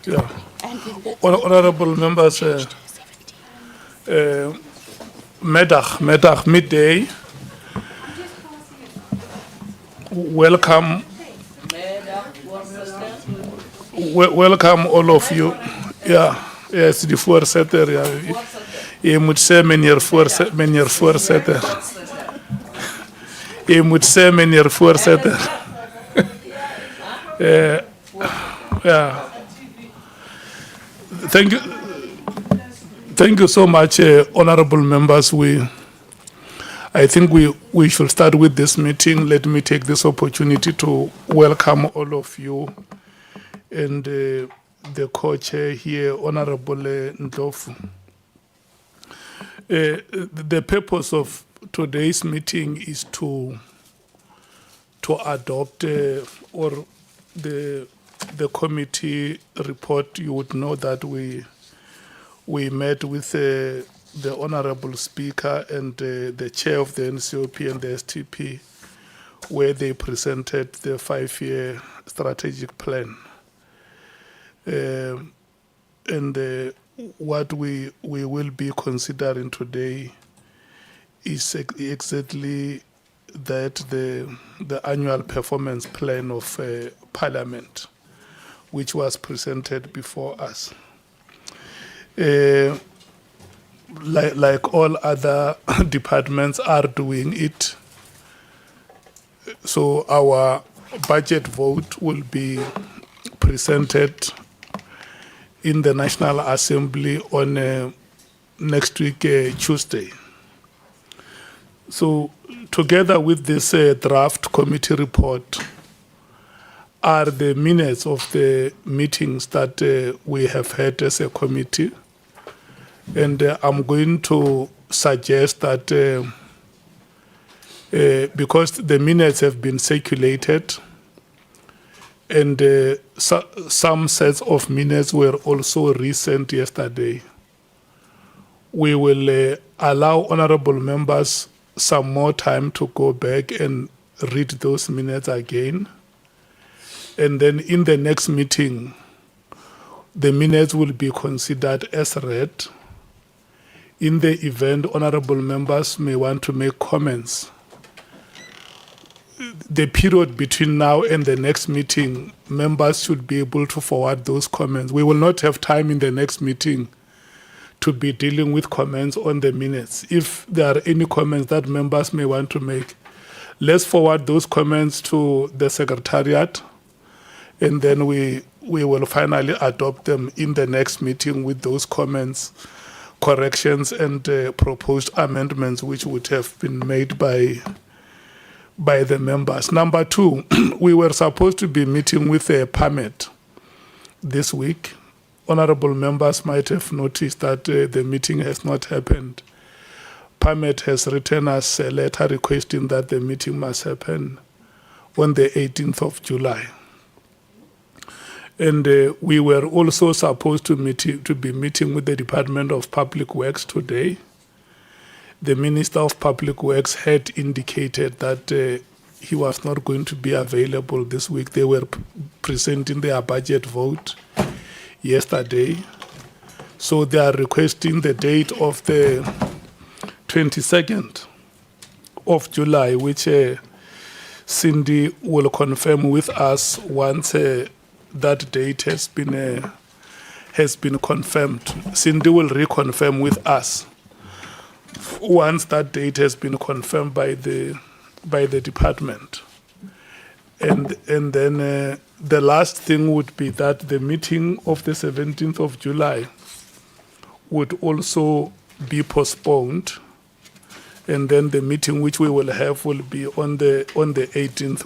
Yeah. Honorable members, midday. Welcome, welcome all of you. Yeah, yes, the voorzitter. Ja. Je moet zeggen, meneer voorzitter. Je moet zeggen, meneer voorzitter. Yeah. Thank you so much, honorable members. I think we should start with this meeting. Let me take this opportunity to welcome all of you and the co-chair here, Honorable Ndlovu. The purpose of today's meeting is to adopt or the committee report. You would know that we met with the Honorable Speaker and the Chair of the NCOP and the STP, where they presented the 5-year strategic plan. And what we will be considering today is exactly that the annual performance plan of Parliament, which was presented before us. Like all other departments are doing it. So our budget vote will be presented in the National Assembly on next week, Tuesday. So together with this draft committee report are the minutes of the meetings that we have had as a committee. And I'm going to suggest that because the minutes have been circulated and some sets of minutes were also resent yesterday, we will allow honorable members some more time to go back and read those minutes again. And then in the next meeting, the minutes will be considered as read. In the event honorable members may want to make comments, the period between now and the next meeting, members should be able to forward those comments. We will not have time in the next meeting to be dealing with comments on the minutes. If there are any comments that members may want to make, let's forward those comments to the Secretariat, and then we will finally adopt them in the next meeting with those comments, corrections, and proposed amendments which would have been made by the members. Number two, we were supposed to be meeting with a permit this week. Honorable members might have noticed that the meeting has not happened. Permit has written us a letter requesting that the meeting must happen on the 18th of July. And we were also supposed to be meeting with the Department of Public Works today. The Minister of Public Works had indicated that he was not going to be available this week. They were presenting their budget vote yesterday. So they are requesting the date of the 22nd of July, which Cindy will confirm with us once that date has been confirmed. Cindy will reconfirm with us once that date has been confirmed by the department. And then the last thing would be that the meeting of the 17th of July would also be postponed, and then the meeting which we will have will be on the 18th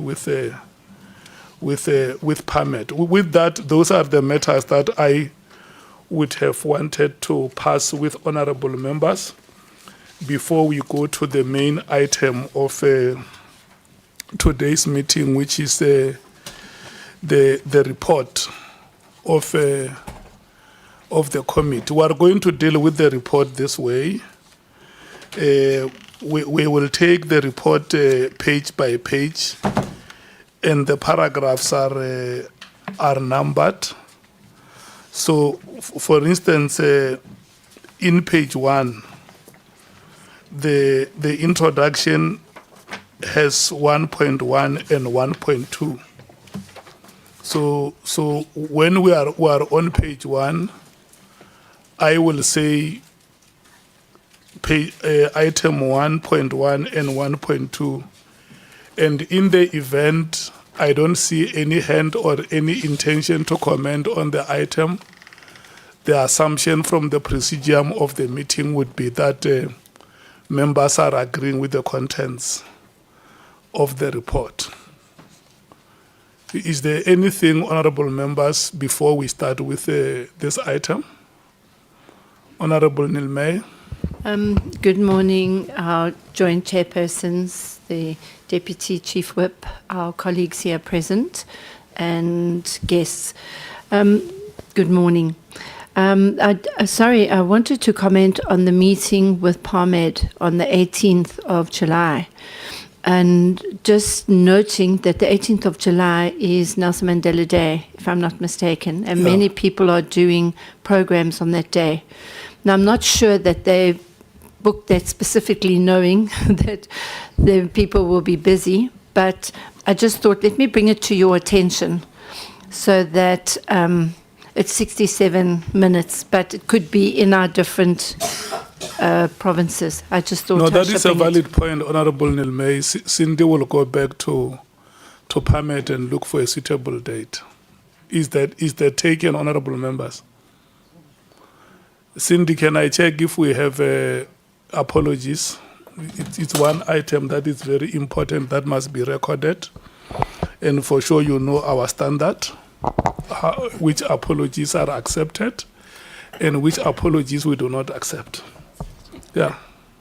with permit. With that, those are the matters that I would have wanted to pass with honorable members before we go to the main item of today's meeting, which is the report of the committee. We are going to deal with the report this way. We will take the report page by page, and the paragraphs are numbered. So, for instance, in page 1, the introduction has 1.1 and 1.2. So when we are on page 1, I will say item 1.1 and 1.2. And in the event I don't see any hand or any intention to comment on the item, the assumption from the presidium of the meeting would be that members are agreeing with the contents of the report. Is there anything, honorable members, before we start with this item? Honorable Nilmay. Good morning, our joint chairpersons, the Deputy Chief Whip, our colleagues here present, and guests. Good morning. Sorry, I wanted to comment on the meeting with PARMED on the 18th of July. And just noting that the 18th of July is Nelson Mandela Day, if I'm not mistaken, and many people are doing programs on that day. Now, I'm not sure that they booked that specifically knowing that the people will be busy, but I just thought, let me bring it to your attention so that it's 67 minutes, but it could be in our different provinces. I just thought. No, that is a valid point, Honorable Nilmay. Cindy will go back to PARMED and look for a suitable date. Is that taken, honorable members? Cindy, can I check if we have apologies? It's one item that is very important that must be recorded. And for sure, you know our standard, which apologies are accepted and which apologies we do not accept. Yeah.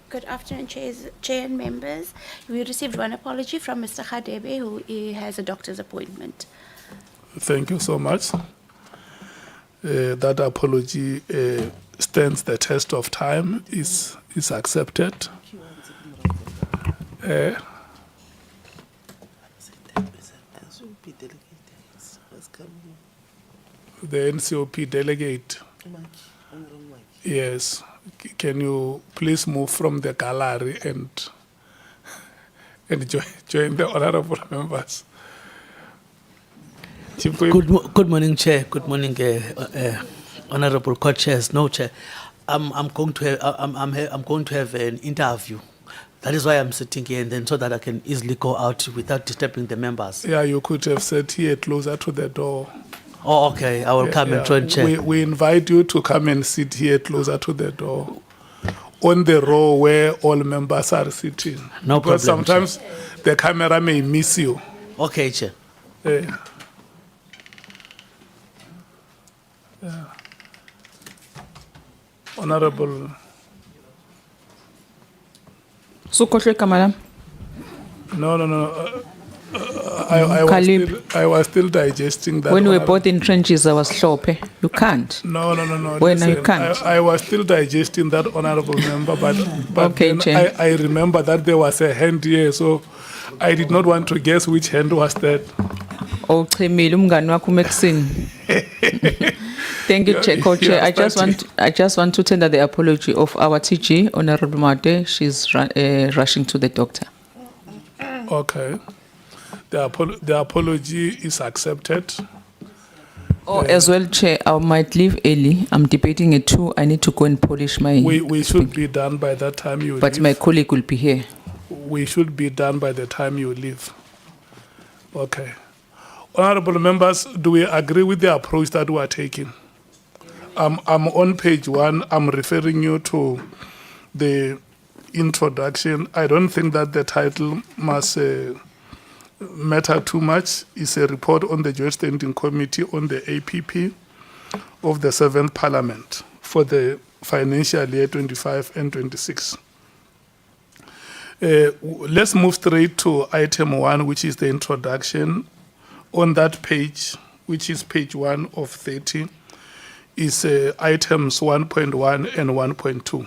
Good afternoon, Chair and members. We received one apology from Mr. Khadebe, who has a doctor's appointment. Thank you so much. That apology stands the test of time, is accepted. The NCOP delegate. Yes. Can you please move from the gallery and join the honorable members? Good morning, Chair. Good morning, honorable co-chairs. No, Chair. I'm going to have an interview. That is why I'm sitting here, and then so that I can easily go out without disturbing the members. Yeah, you could have sat here closer to the door. Oh, okay. I will come and join, Chair. We invite you to come and sit here closer to the door, on the row where all members are sitting. No because problem. Sometimes the camera may miss you. Okay, Chair. Yeah. Honorable. Madam. No. I was still digesting that. When we were both in trenches, I was sloppy. You can't. No. When Listen, you can't. I was still digesting that, honorable member, but Okay, then Chair. I remember that there was a hand here, so I did not want to guess which hand was that. Oh, Chemile, umngani wakho uMaxine. Thank you, Chair. Co-Chair. I just want to tender the apology of our TG, Honorable Mate. She's rushing to the doctor. Okay. The apology is accepted. Oh, as well, Chair, I might leave early. I'm debating at 2. I need to go and polish my... We should be done by that time you leave. But my colleague will be here. We should be done by the time you leave. Okay. Honorable members, do we agree with the approach that we are taking? I'm on page 1. I'm referring you to the introduction. I don't think that the title must matter too much. It's a report on the Joint Standing Committee on the APP of the 7th Parliament for the financial year 25 and 26. Let's move straight to item 1, which is the introduction. On that page, which is page 1 of 30, is items 1.1 and 1.2.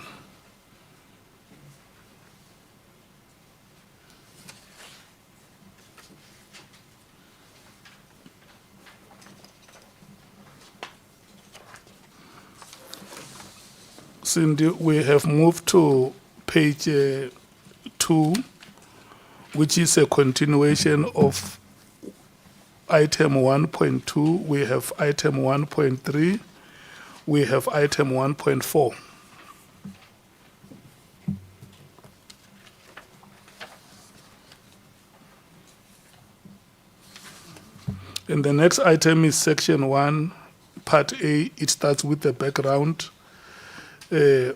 Cindy, we have moved to page 2, which is a continuation of item 1.2. We have item 1.3. We have item 1.4. And the next item is section 1, part A. It starts with the background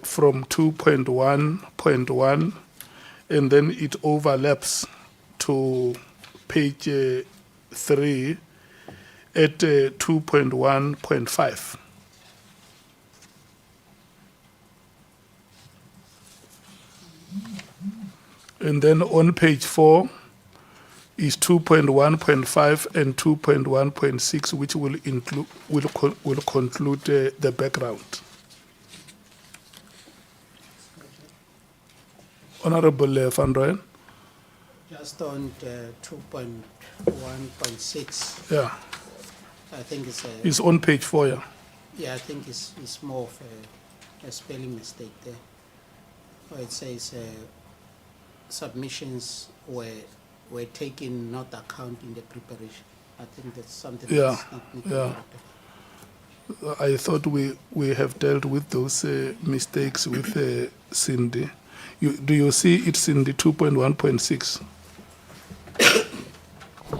from 2.1.1, and then it overlaps to page 3 at 2.1.5. And then on page 4 is 2.1.5 and 2.1.6, which will include will conclude the background. Honorable Van Rooyen. Just on 2.1.6, Yeah, I think it's it's on page 4. Yeah. yeah, I think it's more of a spelling mistake there. Where it says submissions were taken not account in the preparation. I think that's something Yeah, that's not need to be yeah. corrected. I thought we have dealt with those mistakes with Cindy. Do you see it's in the 2.1.6?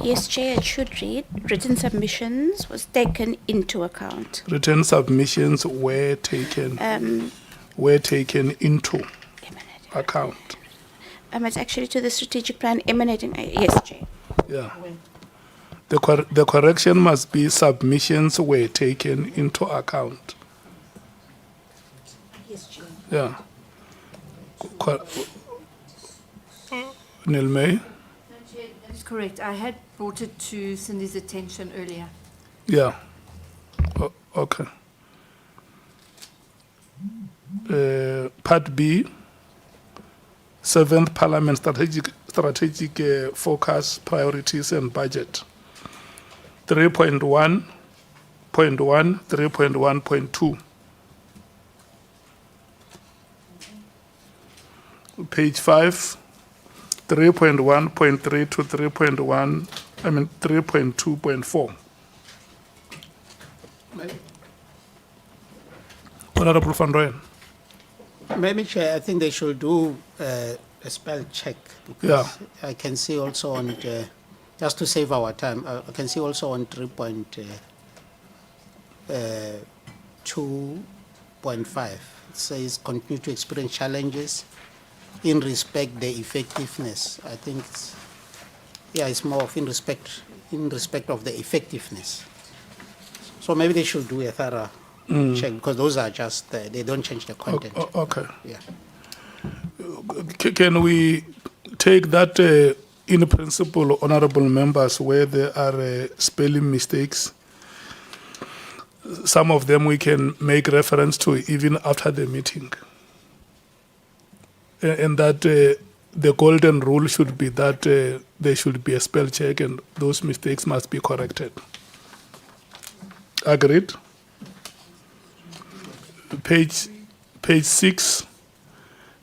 Yes, Chair, it should read, written submissions was taken into account. Written submissions were taken into Emanating. account. It's actually to the strategic plan emanating, yes, Chair. Yeah. The correction must be submissions were taken into account. Yes, Chair. Yeah. Nilmay? That is correct. I had brought it to Cindy's attention earlier. Yeah. Okay. Part B, 7th Parliament strategic focus, priorities and budget. 3.1.1, 3.1.2. Page 5, 3.1.3 to 3.2.4. Honorable Van Rooyen. Maybe, Chair, I think they should do a spell check. Because I can see also on, just to save our time, I can see also on 3.2.5. It says continue to experience challenges in respect the effectiveness. I think it's more of in respect of the effectiveness. So maybe they should do a thorough check, because those are just they don't change the content. Okay. Yeah. Can we take that in principle, honorable members, where there are spelling mistakes? Some of them we can make reference to even after the meeting. And that the golden rule should be that there should be a spell check and those mistakes must be corrected. Agreed? Page 6,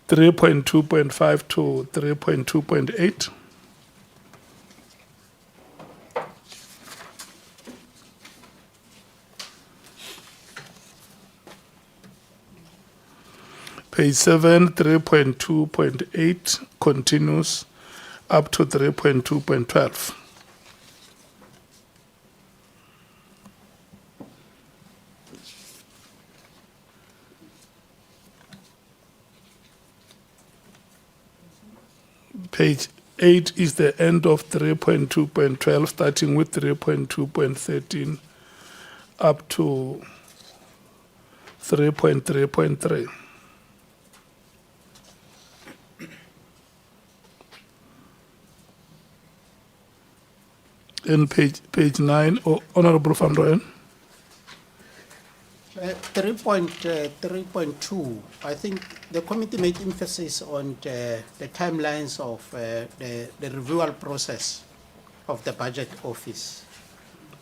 3.2.5 to 3.2.8. Page 7, 3.2.8 continues up to 3.2.12. Page 8 is the end of 3.2.12, starting with 3.2.13 up to 3.3.3. In page 9, Honorable Van Rooyen. 3.2, I think the committee made emphasis on the timelines of the reviewal process of the budget office,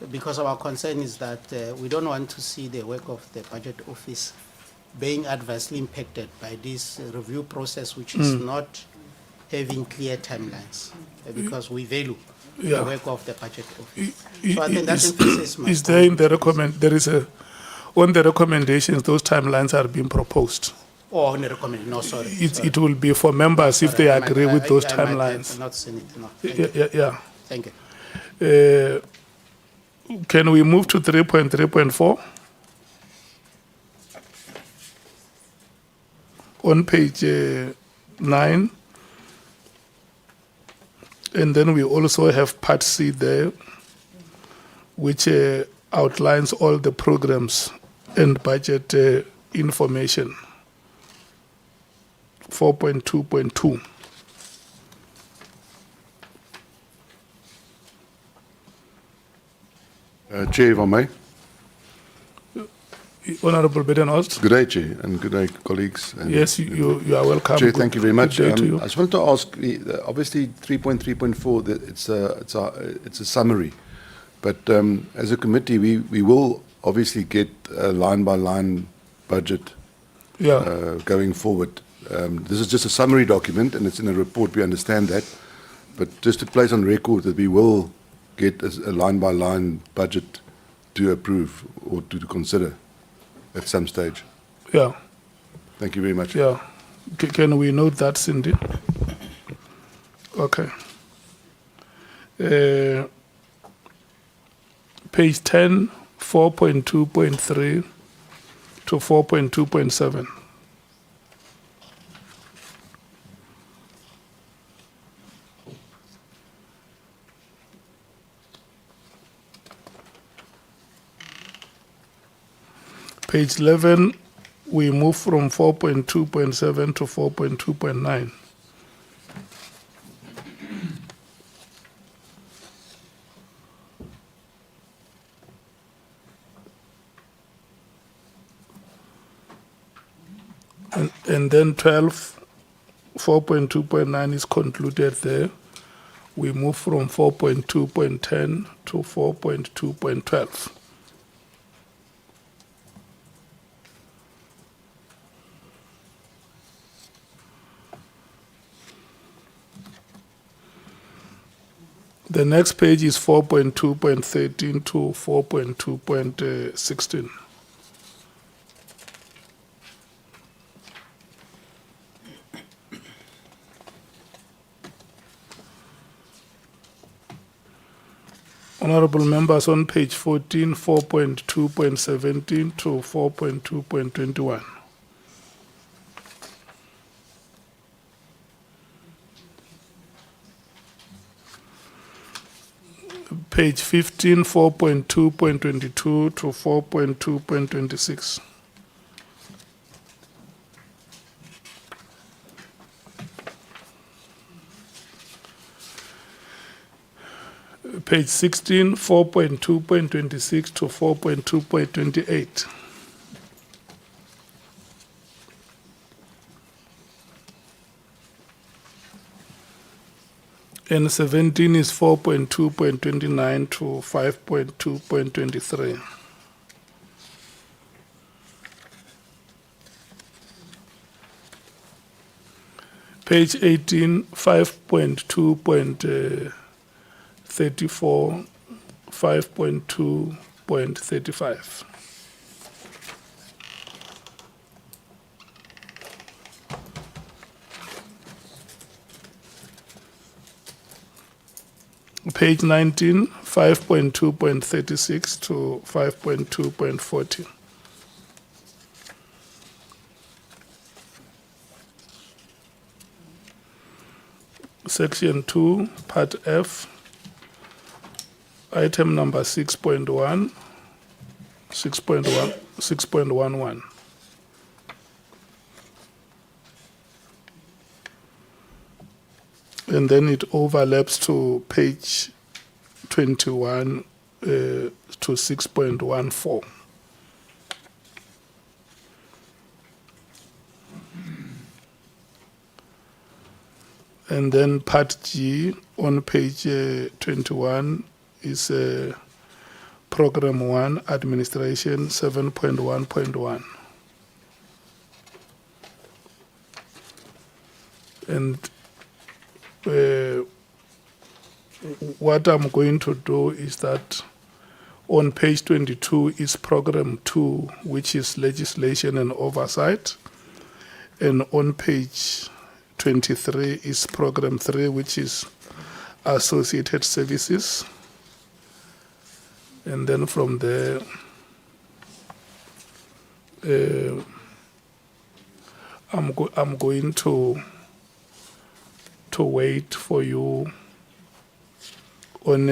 because our concern is that we don't want to see the work of the budget office being adversely impacted by this review process, which is not having clear timelines, because we value Yeah. the work of the budget office. I- So I think that is- emphasis must Is there in the come. there is a, on the recommendations, those timelines are being proposed. Oh, on the recommendation, no, sorry. sorry. It will be for members if Sorry, they I might- agree with those I might have timelines. not seen it, no. Yeah. Thank you. Can we move to 3.3.4? On page 9. And then we also have part C there, which outlines all the programs and budget information. 4.2.2. Chair, if I may. Honorable Bedenhorst. Good day, Chair, and good day, colleagues. And Yes, you are welcome. Chair, thank you very much. Good day to you. I just wanted to ask, obviously 3.3.4, it's a summary, but as a committee, we will obviously get a line-by-line budget Yeah. going forward. This is just a summary document, and it's in a report, we understand that, but just to place on record that we will get a line-by-line budget to approve or to consider at some stage. Yeah. Thank you very much. Yeah. Can we note that, Cindy? Okay. Page 10, 4.2.3 to 4.2.7. Page 11, we move from 4.2.7 to 4.2.9. And then 12, 4.2.9 is concluded there. We move from 4.2.10 to 4.2.12. The next page is 4.2.13 to 4.2.16. Honorable members, on page 14, 4.2.17 to 4.2.21. Page 15, 4.2.22 to 4.2.26. Page 16, 4.2.26 to 4.2.28. And 17 is 4.2.29 to 5.2.23. Page 18, 5.2.34, 5.2.35. Page 19, 5.2.36 to 5.2.40. Section 2, Part F, item number 6.1, 6.11. And then it overlaps to page 21 to 6.14. And then part G on page 21 is program 1, administration 7.1.1. And what I'm going to do is that on page 22 is program 2, which is legislation and oversight. And on page 23 is program 3, which is associated services. And then from there, I'm going to wait for you on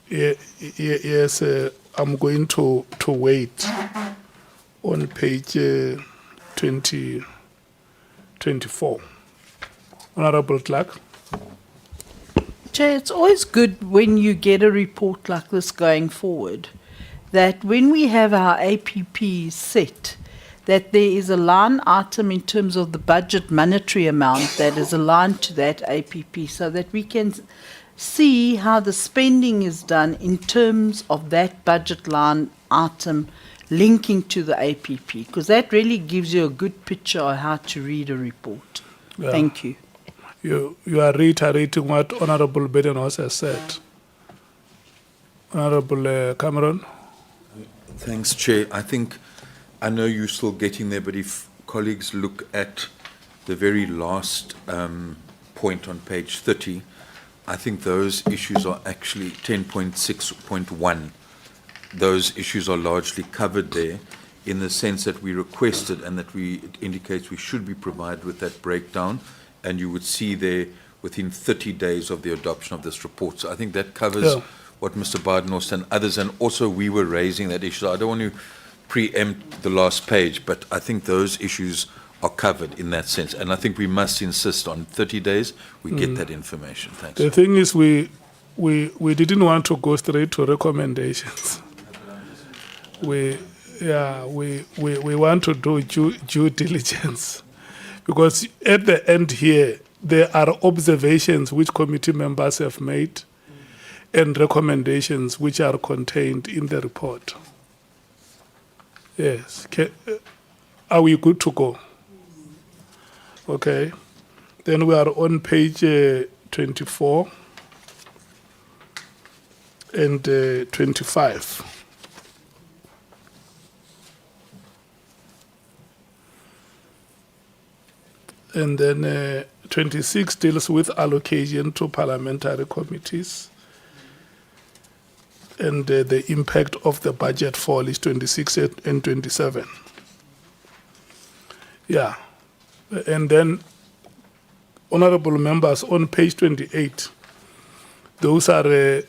yes, I'm going to wait on page 24. Honorable Clerk. Chair, it's always good when you get a report like this going forward, that when we have our APP set, that there is a line item in terms of the budget monetary amount that is aligned to that APP, so that we can see how the spending is done in terms of that budget line item linking to the APP, because that really gives you a good picture of how to read a report. Yeah. Thank you. You are reiterating what Honorable Bedenos has said. Honorable Cameron. Thanks, Chair. I know you're still getting there, but if colleagues look at the very last point on page 30, I think those issues are actually 10.6.1. Those issues are largely covered there in the sense that we requested and that it indicates we should be provided with that breakdown, and you would see there within 30 days of the adoption of this report. So I think that covers what Mr. Badenhorst and others, and also we were raising that issue. So I don't want to preempt the last page, but I think those issues are covered in that sense. And I think we must insist on 30 days we get that information. Thanks. The thing is, we didn't want to go straight to recommendations. We want to do due diligence, because at the end here there are observations which committee members have made and recommendations which are contained in the report. Yes. Are we good to go? Okay. Then we are on page 24 and 25. And then 26 deals with allocation to parliamentary committees. And the impact of the budget fall is 26 and 27. Yeah. And then, honorable members, on page 28, those are the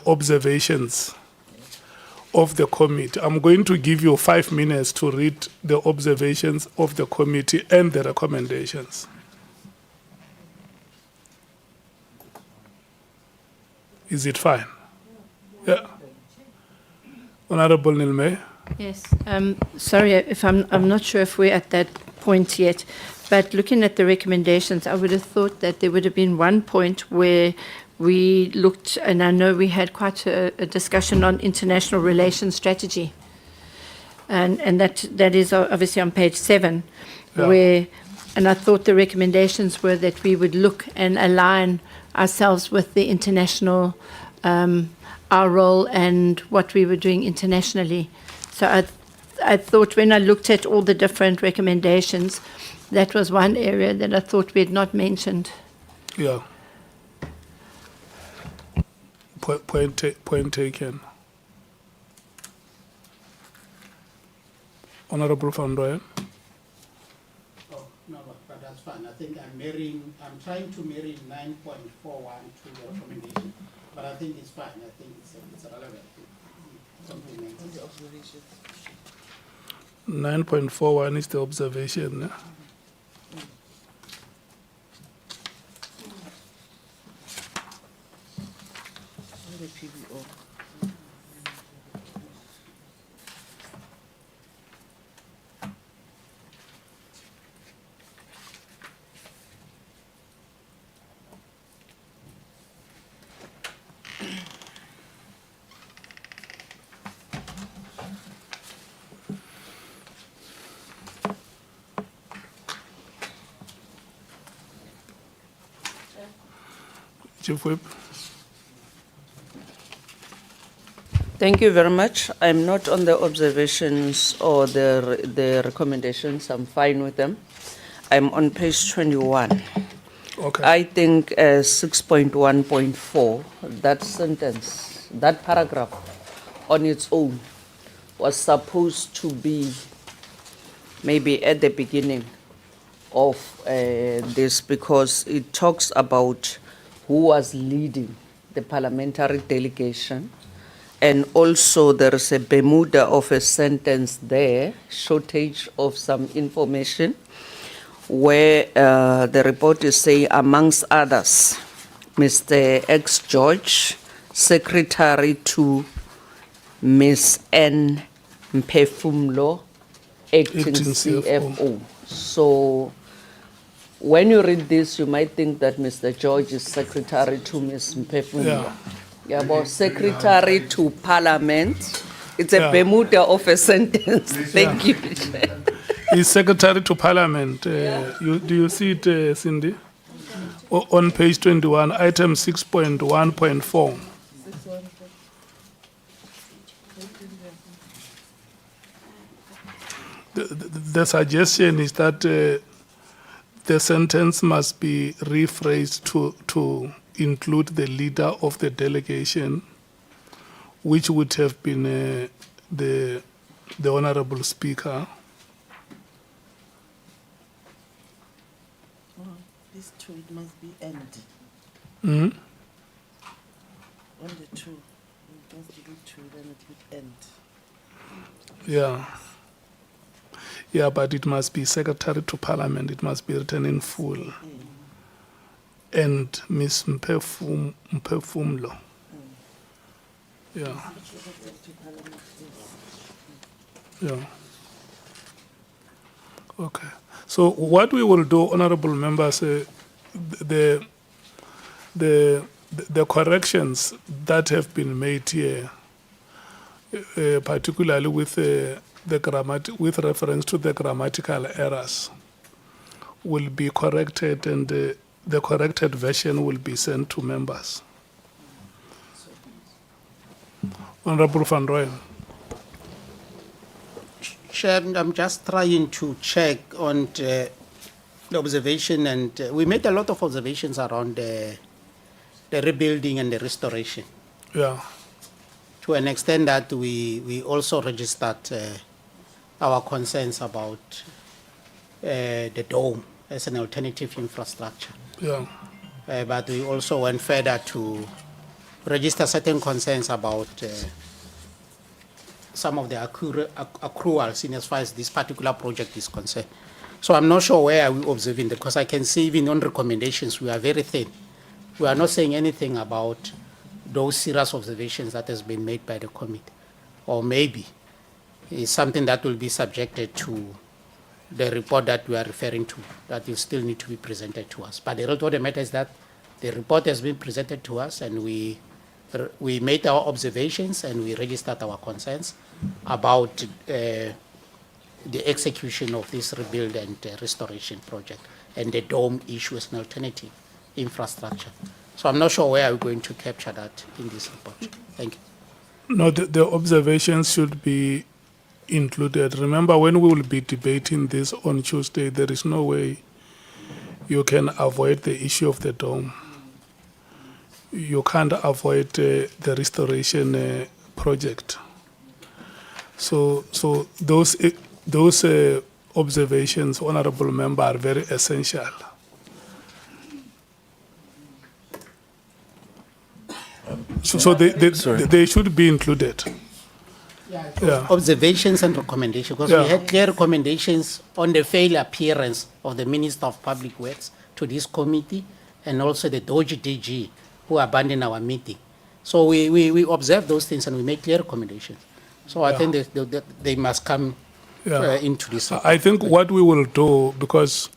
observations of the committee. I'm going to give you 5 minutes to read the observations of the committee and the recommendations. Is it fine? Yeah. Honorable Nilme. Yes. Sorry if I'm not sure if we're at that point yet, but looking at the recommendations, I would have thought that there would have been one point where we looked, and I know we had quite a discussion on international relations strategy, and that is obviously on page 7, where, and I thought the recommendations were that we would look and align ourselves with the international, our role and what we were doing internationally. So I thought when I looked at all the different recommendations, that was one area that I thought we had not mentioned. Yeah. Point taken. Honorable Van Rooyen. Oh, no, but that's fine. I think I'm trying to marry 9.41 to the recommendation, but I think it's fine. I think it's relevant. 9.41 is the observation. Chief Whip. Thank you very much. I'm not on the observations or the recommendations. I'm fine with them. I'm on page 21. Okay. I think 6.1.4, that sentence, that paragraph on its own was supposed to be maybe at the beginning of this, because it talks about who was leading the parliamentary delegation. And also there is a Bermuda of a sentence there, shortage of some information, where the report is saying, amongst others, Mr. X. George, Secretary to Ms. N. Mpefumlo, acting Acting CFO. So when you read this, you might think that Mr. George is Secretary to Ms. Mpefumlo. Yeah. Yeah, but Secretary to Parliament, it's a Yeah. Bermuda of a sentence. Thank you. Is Secretary to Parliament. Do you see it, Cindy? On page 21, item 6.1.4. The suggestion is that the sentence must be rephrased to include the leader of the delegation, which would have been the Honorable Speaker. This two, it must be end. Mhm. On the two, it must be two, then it would end. Yeah. Yeah, but it must be Secretary to Parliament. It must be written in full. And Ms. Mpefumlo. Yeah. Yeah. Okay. So what we will do, honorable members, the corrections that have been made here, particularly with with reference to the grammatical errors, will be corrected, and the corrected version will be sent to members. Honorable Van Rooyen. Chair, I'm just trying to check on the observation, and we made a lot of observations around the rebuilding and the restoration. Yeah. To an extent that we also registered our concerns about the dome as an alternative infrastructure. Yeah. But we also went further to register certain concerns about some of the accruals in as far as this particular project is concerned. So I'm not sure where are we observing, because I can see even on recommendations we are very thin. We are not saying anything about those serious observations that has been made by the committee. Or maybe it's something that will be subjected to the report that we are referring to, that will still need to be presented to us. But the result of the matter is that the report has been presented to us, and we made our observations and we registered our concerns about the execution of this rebuild and restoration project and the dome issue as an alternative infrastructure. So I'm not sure where we're going to capture that in this report. Thank you. No, the observations should be included. Remember, when we will be debating this on Tuesday, there is no way you can avoid the issue of the dome. You can't avoid the restoration project. So those observations, honorable member, are very essential. So they should be included. Yeah. Observations and recommendations, because Yeah. we had clear recommendations on the failed appearance of the Minister of Public Works to this committee, and also the Doge DG who abandoned our meeting. So we observe those things and we make clear recommendations. So I think they must come into this. I think what we will do, because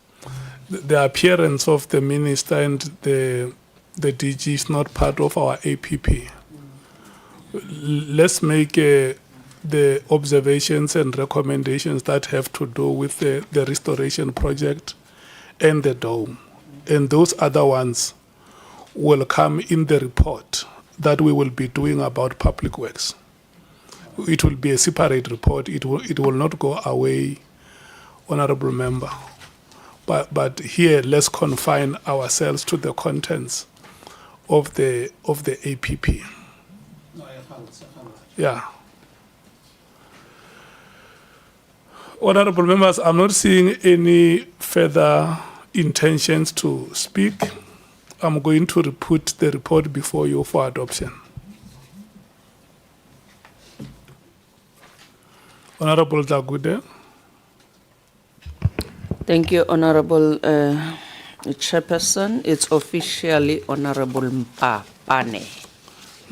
the appearance of the minister and the DG is not part of our APP. Let's make the observations and recommendations that have to do with the restoration project and the dome. And those other ones will come in the report that we will be doing about public works. It will be a separate report. It will not go away, Honorable Member. But here, let's confine ourselves to the contents of the APP. Yeah. Honorable members, I'm not seeing any further intentions to speak. I'm going to put the report before you for adoption. Honorable Dagude. Thank you, Honorable Chairperson. It's officially Honorable Mpapane.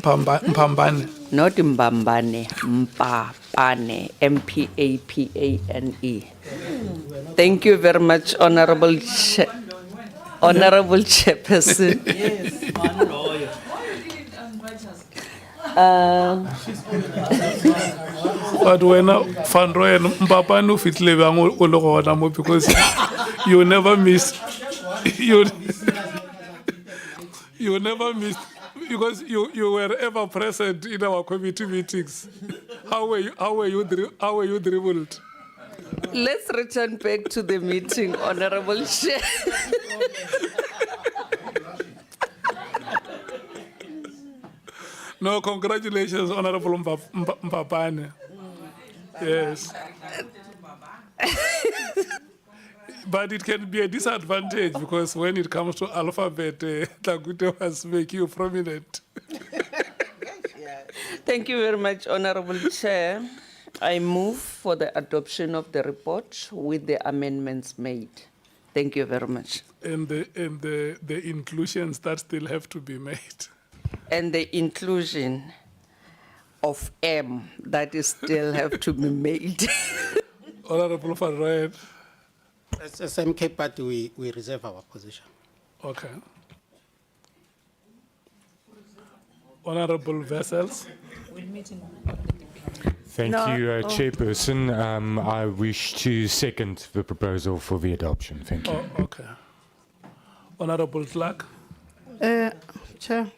Mpambane. Not Mbambane, Mpapane, Mpapane. Thank you very much, Honorable Honorable Chairperson. Yes, one lawyer. But when Van Royen Mpapane fitle bang o le gona mo because you never miss you never miss because you were ever present in our committee meetings. How were you dribbled? Let's return back to the meeting, Honorable Chair. No, congratulations, Honorable Mpapane. Yes. But it can be a disadvantage because when it comes to alphabet, Dagude was making you prominent. Thank you very much, Honorable Chair. I move for the adoption of the report with the amendments made. Thank you very much. And the inclusions that still have to be made. And the inclusion of M that is still have to be made. Honorable Van Rooyen. As SMK party, we reserve our position. Okay. Honorable Vessels. Thank you, Chairperson. I wish to second the proposal for the adoption. Thank you. Oh, okay. Honorable Clark. Chair,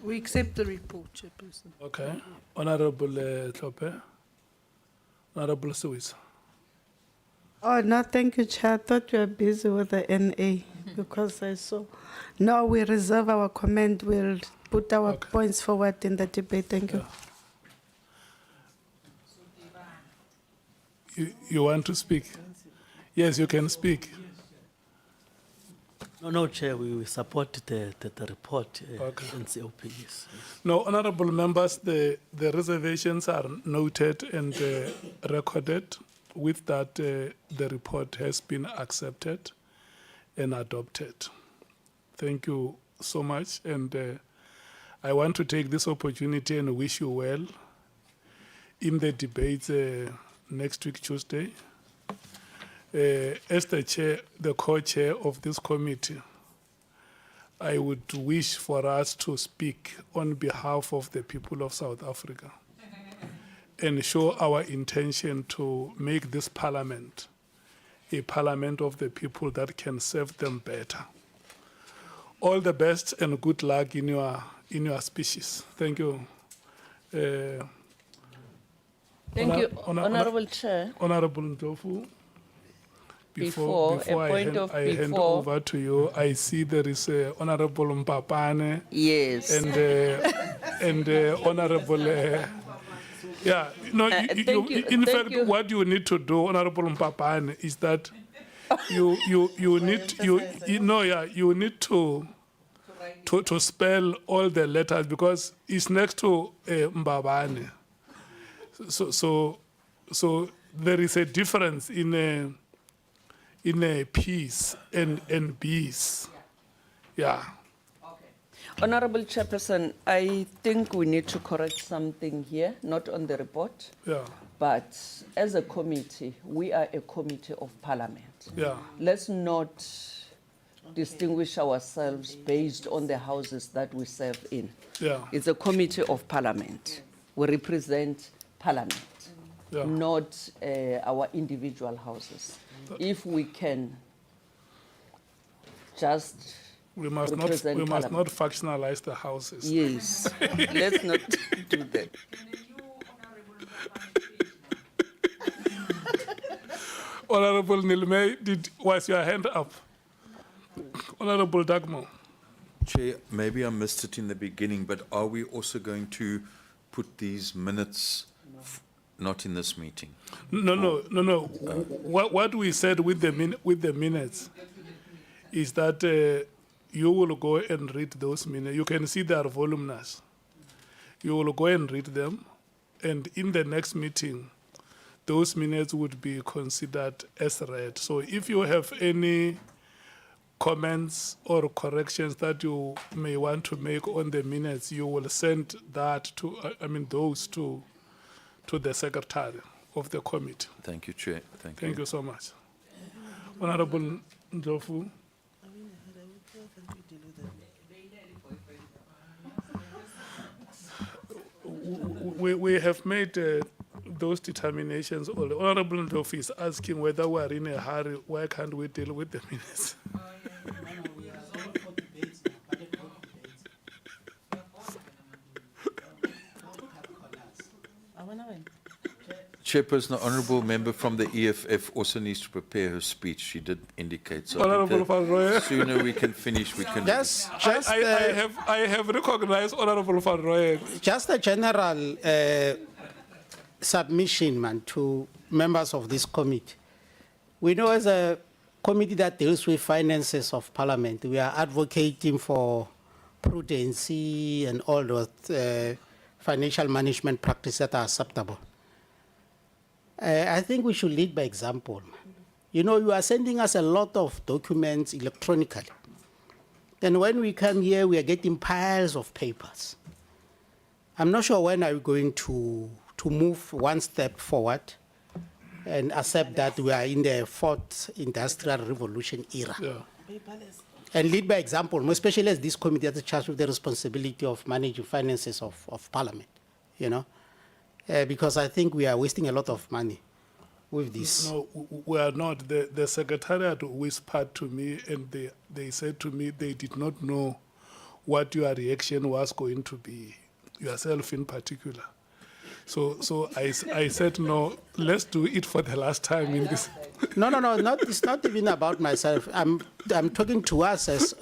we accept the report, Chairperson. Okay. Honorable Tlope. Honorable Suis. Oh, no, thank you, Chair. I thought you were busy with the NA because I saw. No, we reserve our comment. We'll put our points forward in the debate. Thank you. You want to speak? Yes, you can speak. No, Chair, we support the report. Okay. NCOP, yes. No, honorable members, the reservations are noted and recorded. With that, the report has been accepted and adopted. Thank you so much. And I want to take this opportunity and wish you well in the debates next week, Tuesday. As the co-chair of this committee, I would wish for us to speak on behalf of the people of South Africa and show our intention to make this parliament a parliament of the people that can serve them better. All the best and good luck in your species. Thank you. Thank you, Honorable Chair. Honorable Ndlovu, Before, a point of I hand before. over to you, I see there is Honorable Mpapane Yes. and Honorable. Yeah, no. Thank you, In thank fact, you. what you need to do, Honorable Mpapane, is that you need to spell all the letters because it's next to Mbabane. So there is a difference in a P's and B's. Yeah. Honorable Chairperson, I think we need to correct something here, not on the report, Yeah. but as a committee, we are a committee of parliament. Yeah. Let's not distinguish ourselves based on the houses that we serve in. Yeah. It's a committee of parliament. We represent parliament, Yeah. not our individual houses. If we can just We must represent not Parliament. factionalize the houses. Yes, let's not do that. Honorable Nilme, was your hand up? Honorable Dagmo. Chair, maybe I missed it in the beginning, but are we also going to put these minutes not in this meeting? No. What we said with the minutes is that you will go and read those minutes. You can see they are voluminous. You will go and read them, and in the next meeting, those minutes would be considered as read. So if you have any comments or corrections that you may want to make on the minutes, you will send that those to the secretary of the committee. Thank you, Chair. Thank Thank you so much. Honorable Ndlovu. We have made those determinations. Honorable Ndlovu is asking whether we are in a hurry. Why can't we deal with the minutes? Chairperson, the honourable member from the EFF also needs to prepare her speech. She did indicate so. Honourable Van Rooyen. Sooner we can finish, we can. I have recognized Honourable Van Rooyen. Just a general submission, man, to members of this committee. We know as a committee that deals with finances of Parliament, we are advocating for prudency and all those financial management practices that are acceptable. I think we should lead by example. You know, you are sending us a lot of documents electronically. And when we come here, we are getting piles of papers. I'm not sure when are we going to move one step forward and accept that we are in the fourth industrial revolution era. Yeah. And lead by example, especially as this committee has charged with the responsibility of managing finances of Parliament, you know. Because I think we are wasting a lot of money with this. No, we are not. The secretariat whispered to me, and they said to me they did not know what your reaction was going to be, yourself in particular. So I said, no, let's do it for the last time in this. No, it's not even about myself. I'm talking to us as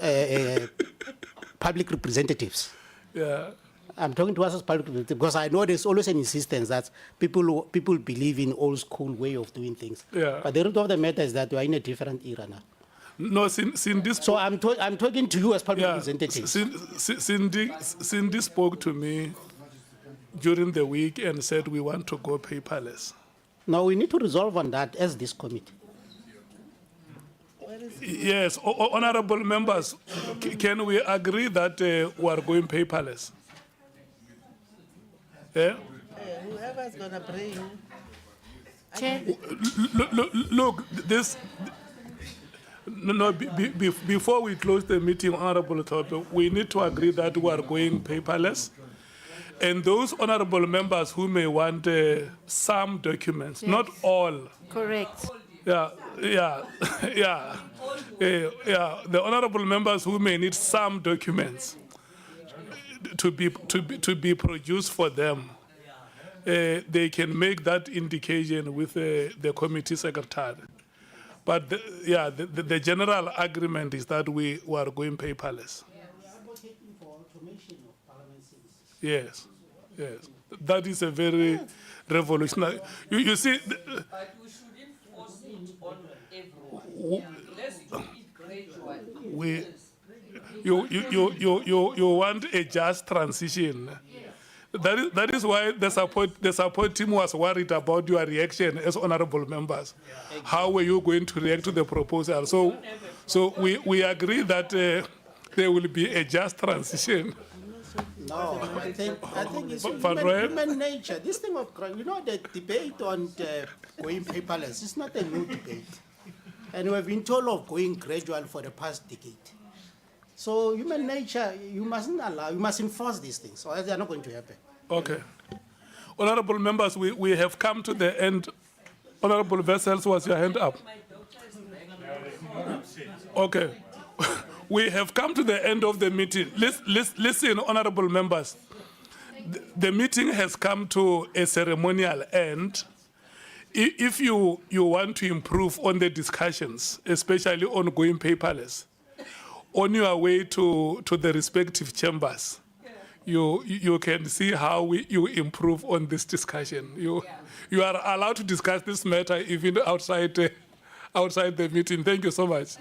public representatives. Yeah. I'm talking to us as public representatives because I know there's always an insistence that people believe in old school way of doing things. Yeah. But the root of the matter is that we are in a different era now. No, Cindy. So I'm talking to you as public representatives. Cindy spoke to me during the week and said we want to go paperless. Now we need to resolve on that as this committee. Yes, honorable members, can we agree that we are going paperless? Yeah? Whoever's going to bring. Chair. Look, this. No, before we close the meeting, Honorable Tope, we need to agree that we are going paperless. And those honorable members who may want some documents, Yes. not all. Correct. Yeah. The honorable members who may need some documents to be produced for them, they can make that indication with the committee secretary. But the general agreement is that we are going paperless. We are advocating for automation of Parliament services. Yes. That is a very revolutionary. You see. But we shouldn't force it on everyone. Let's do it gradually. You want a just transition. That is why the support team was worried about your reaction as honorable members. How were you going to react to the proposal? So we agree that there will be a just transition. No, I think it's Van Rooyen? human nature. This thing of, the debate on going paperless is not a new debate. And we've been told of going gradual for the past decade. So human nature, you must enforce these things, or else they are not going to happen. Okay. Honorable members, we have come to the end. Honorable Vessels, was your hand up? Okay. We have come to the end of the meeting. Listen, honorable members. The meeting has come to a ceremonial end. If you want to improve on the discussions, especially on going paperless, on your way to the respective chambers, you can see how you improve on this discussion. You are allowed to discuss this matter even outside the meeting. Thank you so much.